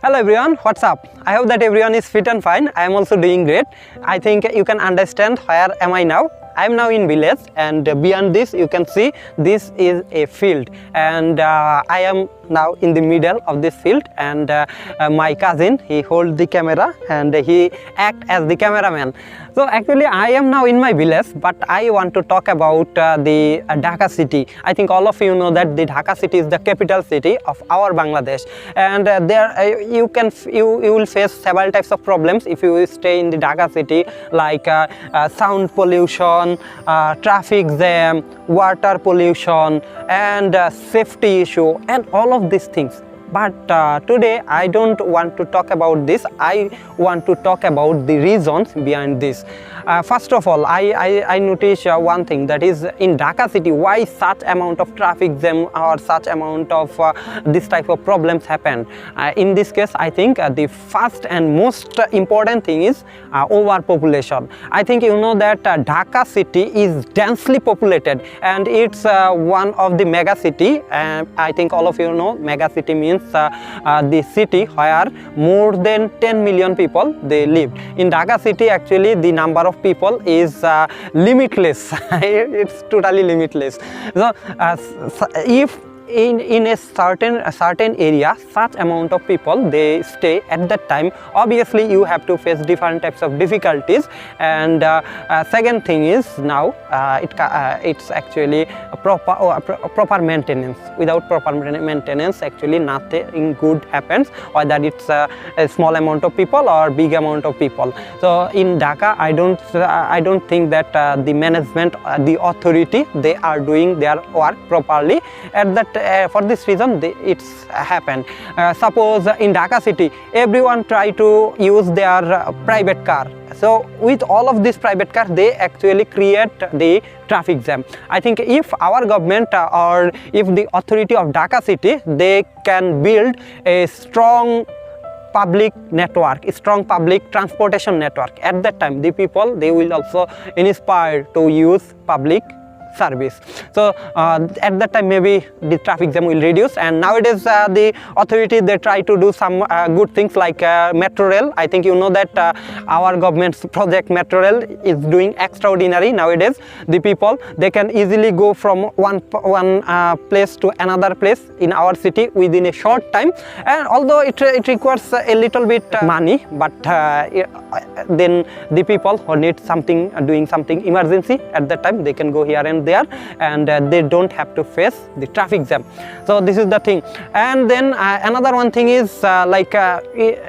Hello everyone, what's up? I hope that everyone is fit and fine. I am also doing great. I think you can understand where am I now. I am now in village, and beyond this you can see this is a field, and I am now in the middle of this field, and my cousin, he holds the camera and he act as the cameraman. So actually I am now in my village, but I want to talk about the Dhaka city. I think all of you know that the Dhaka city is the capital city of our Bangladesh, and there you will face several types of problems if you stay in the Dhaka city, like sound pollution, traffic jam, water pollution, and safety issue, and all of these things. But today I don't want to talk about this. I want to talk about the reasons behind this. First of all, I notice one thing, that is in Dhaka city, why such amount of traffic jam or such amount of this type of problems happen. In this case, I think the first and most important thing is overpopulation. I think you know that Dhaka city is densely populated, and it's one of the mega city. I think all of you know mega city means the city where more than 10 million people they live. In Dhaka city, actually the number of people is limitless. It's totally limitless. So if in a certain area such amount of people they stay at that time, obviously you have to face different types of difficulties. And second thing is now it's actually proper maintenance. Without proper maintenance, actually nothing good happens, whether it's a small amount of people or big amount of people. So in Dhaka, I don't think that the management, the authority, they are doing their work properly. At that for this reason it's happened. Suppose in Dhaka city everyone try to use their private car. So with all of this private car, they actually create the traffic jam. I think if our government or if the authority of Dhaka city, they can build a strong public network, a strong public transportation network, at that time the people, they will also inspire to use public service. So at that time maybe the traffic jam will reduce. And nowadays the authority, they try to do some good things like metro rail. I think you know that our government's project metro rail is doing extraordinary nowadays. The people, they can easily go from one place to another place in our city within a short time. And although it requires a little bit money, but then the people who need something, doing something emergency, at that time they can go here and there, and they don't have to face the traffic jam. So this is the thing. And then another one thing is like if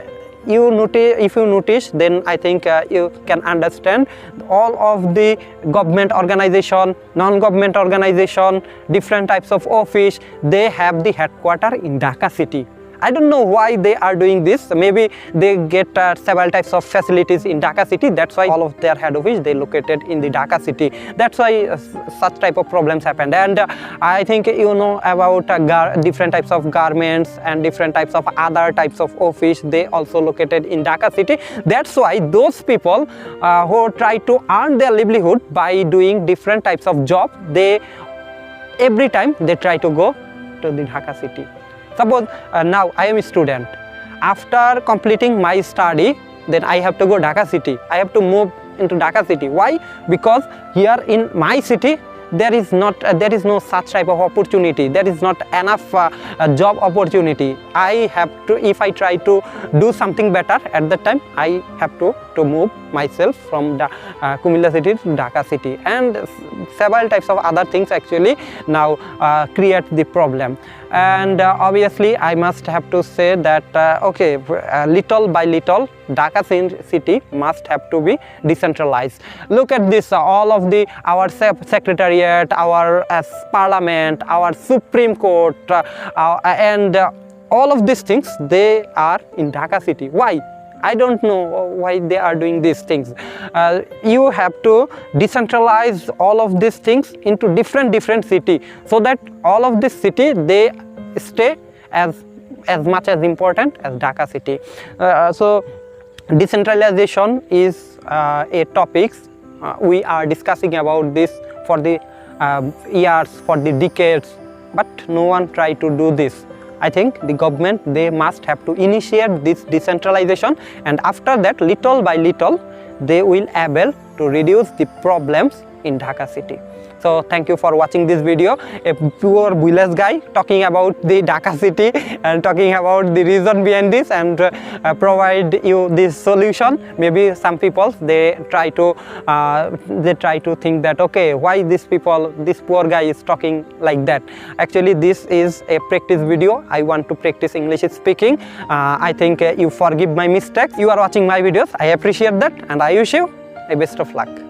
you notice, then I think you can understand all of the government organization, non-government organization, different types of office, they have the headquarter in Dhaka city. I don't know why they are doing this. Maybe they get several types of facilities in Dhaka city. That's why all of their head office they located in the Dhaka city. That's why such type of problems happened. And I think you know about different types of garments and different types of other types of office. They also located in Dhaka city. That's why those people who try to earn their livelihood by doing different types of job, they every time they try to go to the Dhaka city. Suppose now I am a student. After completing my study, then I have to go Dhaka city. I have to move into Dhaka city. Why? Because here in my city there is no such type of opportunity. There is not enough job opportunity. I have to, if I try to do something better, at that time I have to move myself from the Comilla city to Dhaka city, and several types of other things actually now create the problem. And obviously I must have to say that okay, little by little Dhaka city must have to be decentralized. Look at this, all of our secretariat, our parliament, our Supreme Court, and all of these things, they are in Dhaka city. Why? I don't know why they are doing these things. You have to decentralize all of these things into different city, so that all of this city they stay as much as important as Dhaka city. So decentralization is a topic we are discussing about this for the years, for the decades, but no one try to do this. I think the government, they must have to initiate this decentralization, and after that, little by little, they will able to reduce the problems in Dhaka city. So thank you for watching this video. A pure village guy talking about the Dhaka city and talking about the reason behind this, and provide you this solution. Maybe some people, they try to think that, okay, why this poor guy is talking like that. Actually, this is a practice video. I want to practice English speaking. I think you forgive my mistakes. You are watching my videos. I appreciate that, and I wish you a best of luck.